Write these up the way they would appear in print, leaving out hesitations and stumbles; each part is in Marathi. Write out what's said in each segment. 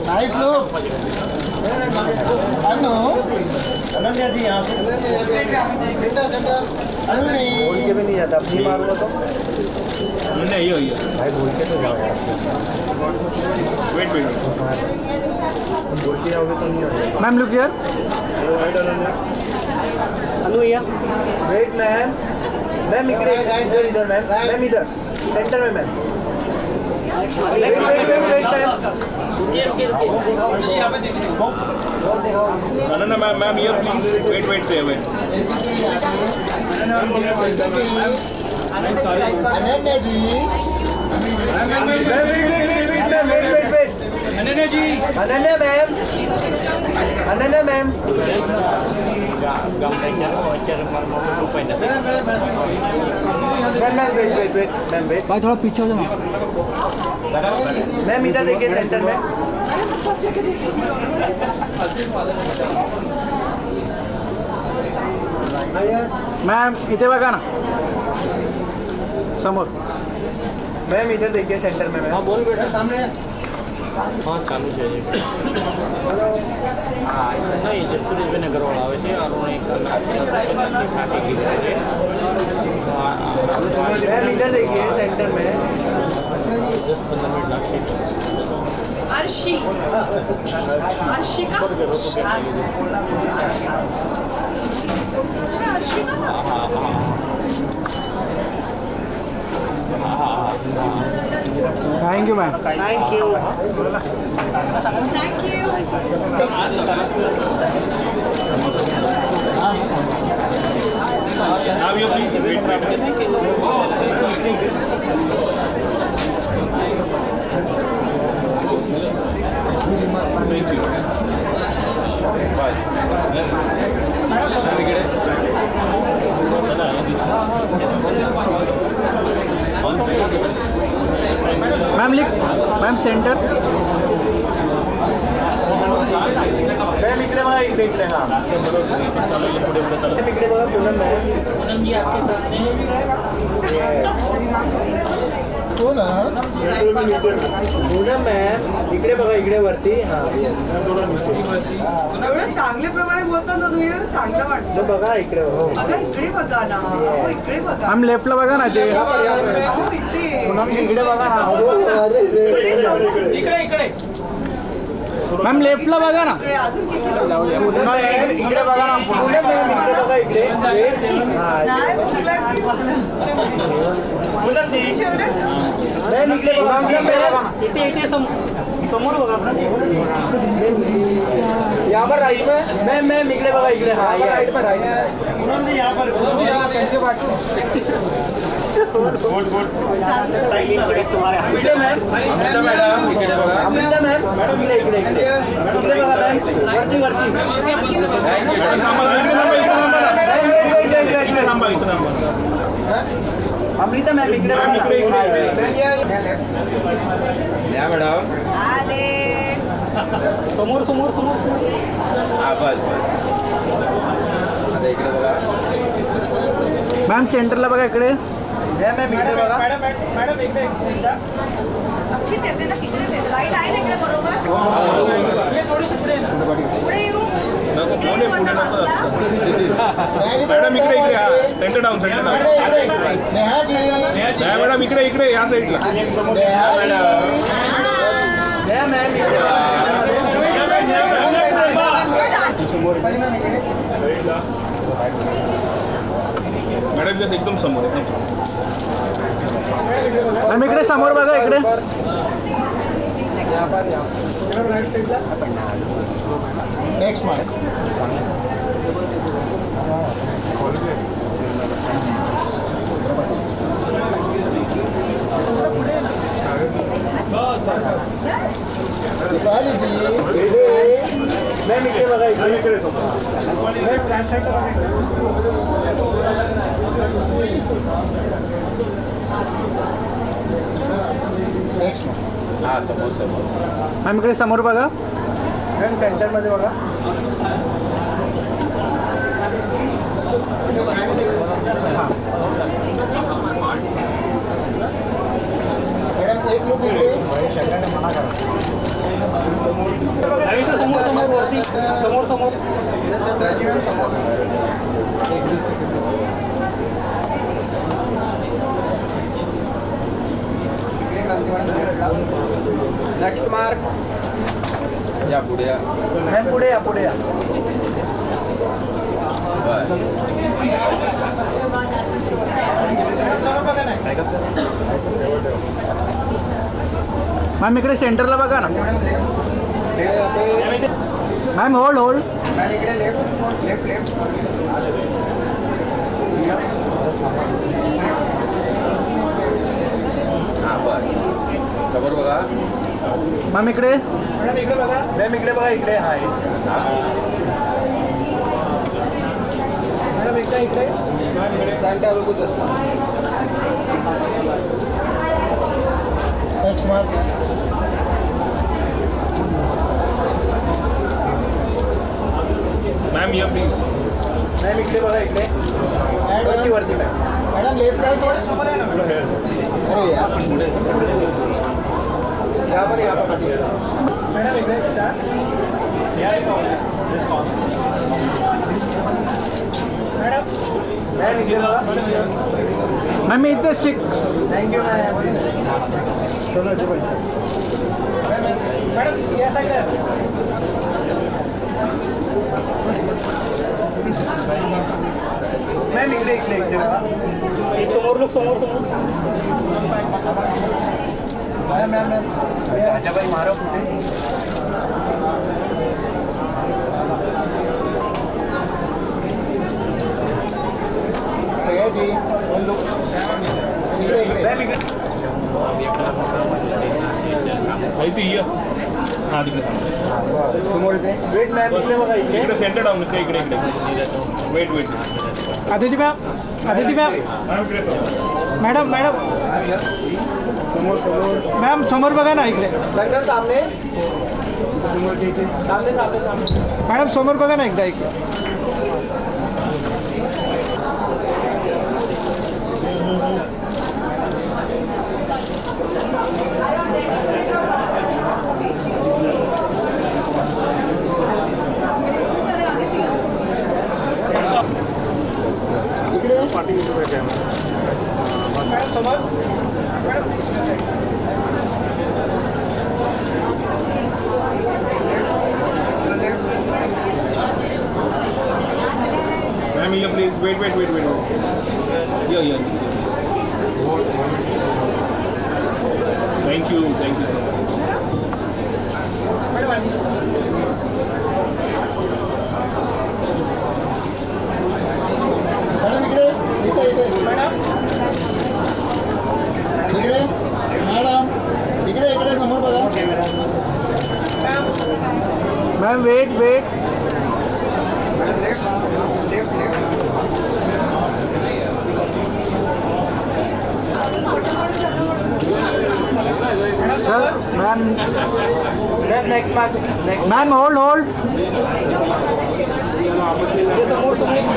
Nice look. अनु अनन्या जी यहाँ से अनु नहीं बोल के भी नहीं जाता अपनी मारूंगा तो नहीं हो भाई बोल के तो जाओ यार वेट बोल के जाओगे तो नहीं होगा मैम लुक हियर अनु या वेट मैम मैम इधर इधर मैम मैम इधर सेंटर में ma'am wait ma'am ma'am here please wait wait Ananya ji wait Ananya ji Ananya ma'am ma'am wait भाई थोड़ा पीछे हो जाओ मैम इधर देखिए सेंटर में मैम इथे बघा ना समोर मैम इधर देखिए सेंटर में मैम बोल बेटा सामने हाँ चालू चाहिए हाँ नहीं जब सुरेश नगर वाला आवे थे और उन्हें मैम इधर देखिए सेंटर में 10-15 मिनट लगते Arshi Arshika thank you ma'am thank you Now you please wait for Thank you. Bye. Ma'am लिख मैम सेंटर मैम इकडे बघा इकडे हाँ इकडे बघा पूनम मॅम जी आपके सामने हो ना पूनम मॅम इकडे बघा इकडे वरती हां एवढं चांगल्या प्रमाणे बोलता ना तुम्ही चांगलं वाटतं बघा इकडे बघा इकडे बघा ना इकडे बघा हम लेफ्टला बघा ना ते इथे पूनम इकडे बघा ना इकडे इकडे मॅम लेफ्टला बघा ना अजून किती इकडे बघा ना पूनम मॅम इकडे बघा इकडे मॅम इकडे बघा इथे इथे समोर बघा यहाँ पर राइट में मैम इकडे बघा इकडे हाँ ये राइट पर राइट पूनम जी यहाँ पर कैसे बात गुड इकडे मैम मैडम इकडे बघा अमृता मैम इकडे इकडे इकडे इकडे बघा मैम वरती अमृता मैम इकडे या मॅडम आले समोर समोर समोर हा बस आता इकडे बघा मॅम सेंटरला बघा इकडे मॅम इकडे बघा मॅडम इकडे नक्कीच येते ना तिकडे राईट आहे ना इकडे बरोबर पुढे येऊ मॅडम इकडे इकडे हा सेंटर डाऊन मॅडम इकडे इकडे या साईडला मॅडम जस्ट एकदम समोर मॅम इकडे समोर बघा इकडे नेक्स्ट मार्क मैम इकडे बघा इकडे नेक्स्ट हां समोर समोर मॅम इकडे समोर बघा मॅम सेंटरमध्ये बघा एक लोक इकडे समोर समोर वरती समोर समोर नेक्स्ट मार्क या पुढे या. मॅम पुढे या पुढे या मॅम इकडे सेंटरला बघा ना मॅम होल्ड होल्ड इकडे लेफ्ट लेफ्ट लेफ्ट हां बस समोर बघा. मॅम इकडे मॅम इकडे बघा इकडे हाय मॅडम इकडे सांगता बघू तसं नेक्स्ट मार्क मॅम या प्लीज. मॅम इकडे बघा इकडे वरती वरती मॅडम लेफ्ट साइड थोडं समोर आहे ना अरे या पर मॅडम इकडे मॅडम मॅम इकडे बघा मॅम मी इथे शिक थँक्यू मॅम मॅडम या साईड मॅम इकडे इकडे इकडे बघा समोर लोक समोर समोर मॅम मॅम मॅम भाई मारो कुठे जी इकडे इकडे मॅम इकडे इथे ये. हां तिकडे थांबा. समोर इकडे वेट मॅम इकडे बघा इकडे इकडे सेंटर डाऊन इकडे इकडे इकडे wait wait. Aditi ma'am madam madam समोर समोर मॅम समोर बघा ना इकडे सगळं सामने समोर इथे सामने सामने सामने मॅडम समोर बघा ना एकदा इकडे मॅम या please. Wait wait wait wait. या या. Thank you so much. मॅडम इकडे इथे इथे मॅडम इकडे मॅडम इकडे इकडे समोर बघा ma'am wait wait sir ma'am next mark next ma'am hold hold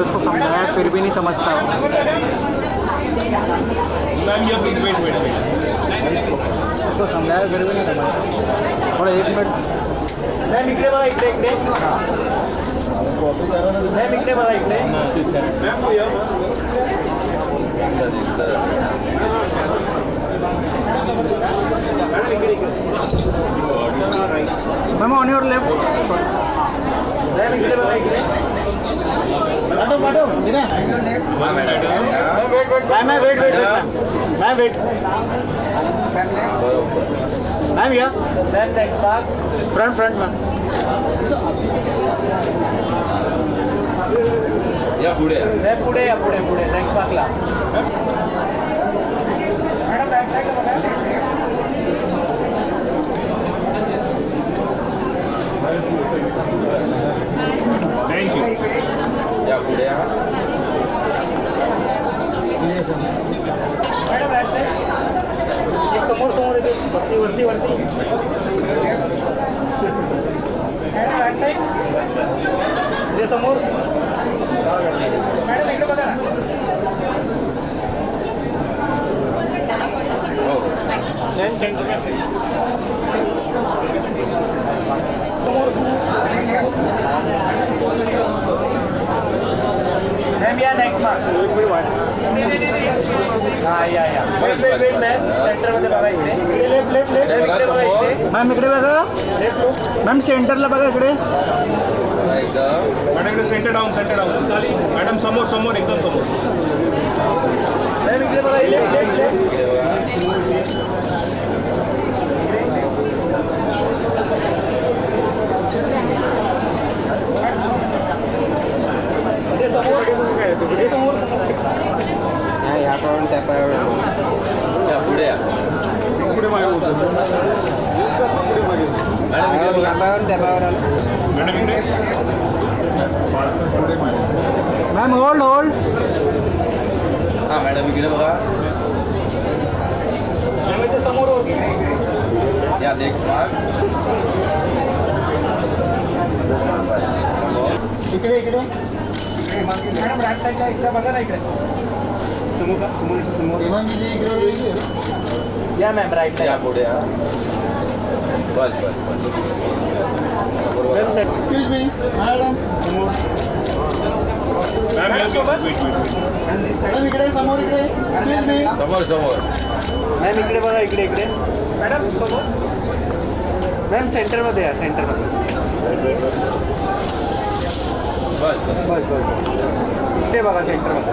उसको समझाया फिर भी नहीं समझता मॅम या प्लीज. Wait wait weight. उसको समझाया फिर भी नहीं समझता थोड़ा 1 मिनट मॅम इकडे बघा इकडे इकडे मॅम इकडे बघा इकडे ma'am ma'am on your left ma'am इकडे बघा इकडे पाठव पाठव इकडे ma'am wait wait ma'am wait wait ma'am wait ma'am या ma'am next mark front front ma'am या पुढे या. मॅम पुढे या पुढे पुढे नेक्स्ट मार्कला मॅडम बॅक साईड बघा थँक्यू. या पुढे या. मॅडम बॅक साईड एक समोर समोर येते वरती वरती वरती मॅडम बॅक साईड ते समोर मॅडम इकडे बघा हो मॅम या नेक्स्ट मार्क हां या वेट वेट वेट मॅम सेंटरमध्ये बघा इकडे लेफ्ट लेफ्ट लेफ्ट बघा इकडे बघा समोर. इकडे मॅम इकडे बघा मॅम सेंटरला बघा इकडे एकदम मॅडम सेंटर डाऊन मॅडम समोर समोर एकदम समोर मॅम इकडे बघा लेफ्ट लेफ्ट लेफ्ट इकडे बघा ह्या पायावर त्या पायावर या पुढे या मॅडम इकडे बघा पायावर त्या पायावर आलं मॅडम इकडे मॅम होल्ड होल्ड हां मॅडम इकडे बघा या नेक्स्ट मार्क इकडे इकडे मॅडम राईट साईडला इकडे बघा ना इकडे समोर का समोर समोर या मॅम राईटला या पुढे या बस बस बस समोर बघा एक्सक्यूज मी मॅडम समोर मॅम वेट मॅडम इकडे समोर इकडे एक्सक्यूज मी समोर समोर मॅम इकडे बघा इकडे इकडे मॅडम समोर मॅम सेंटरमध्ये या सेंटरमध्ये बस बस इकडे बघा सेंटरमध्ये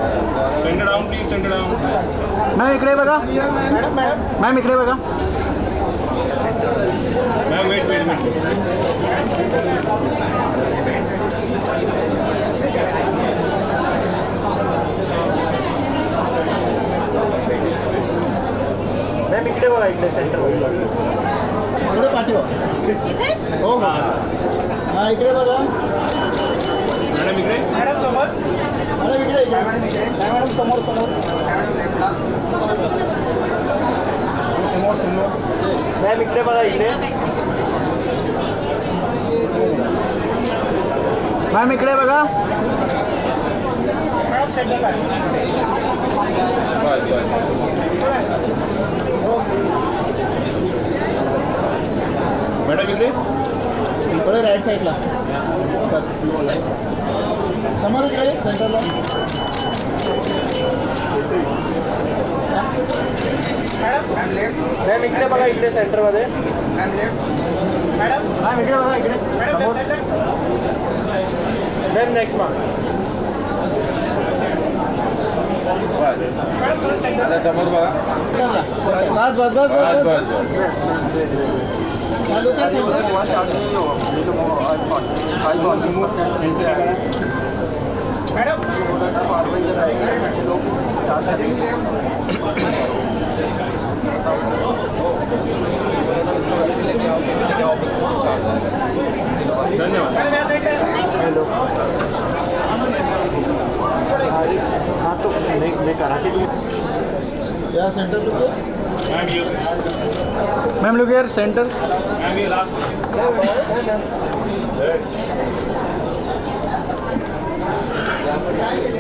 centre down please centre down ma'am इकडे बघा मॅडम मॅडम मॅम इकडे बघा मॅम वेट मॅम इकडे बघा इकडे सेंटरमध्ये इकडे पाठवा इथे हो हो हां इकडे बघा मॅडम इकडे मॅडम समोर मॅडम इकडे मॅडम समोर समोर समोर समोर मॅम इकडे बघा इकडे मॅम इकडे बघा मॅडम सेंटर बस बस मॅडम इकडे इकडे राईट साईडला बस समोर इकडे सेंटरला मॅम इकडे बघा इकडे सेंटरमध्ये मॅम इकडे बघा इकडे मॅम नेक्स्ट मार्क बस आता समोर बघा बस बस बस बस बस बस चालू का सेंटर धन्यवाद हॅलो हाँ तो मैं करा के या सेंटर रुको मॅम ये ma'am look here centre ma'am ये लास्ट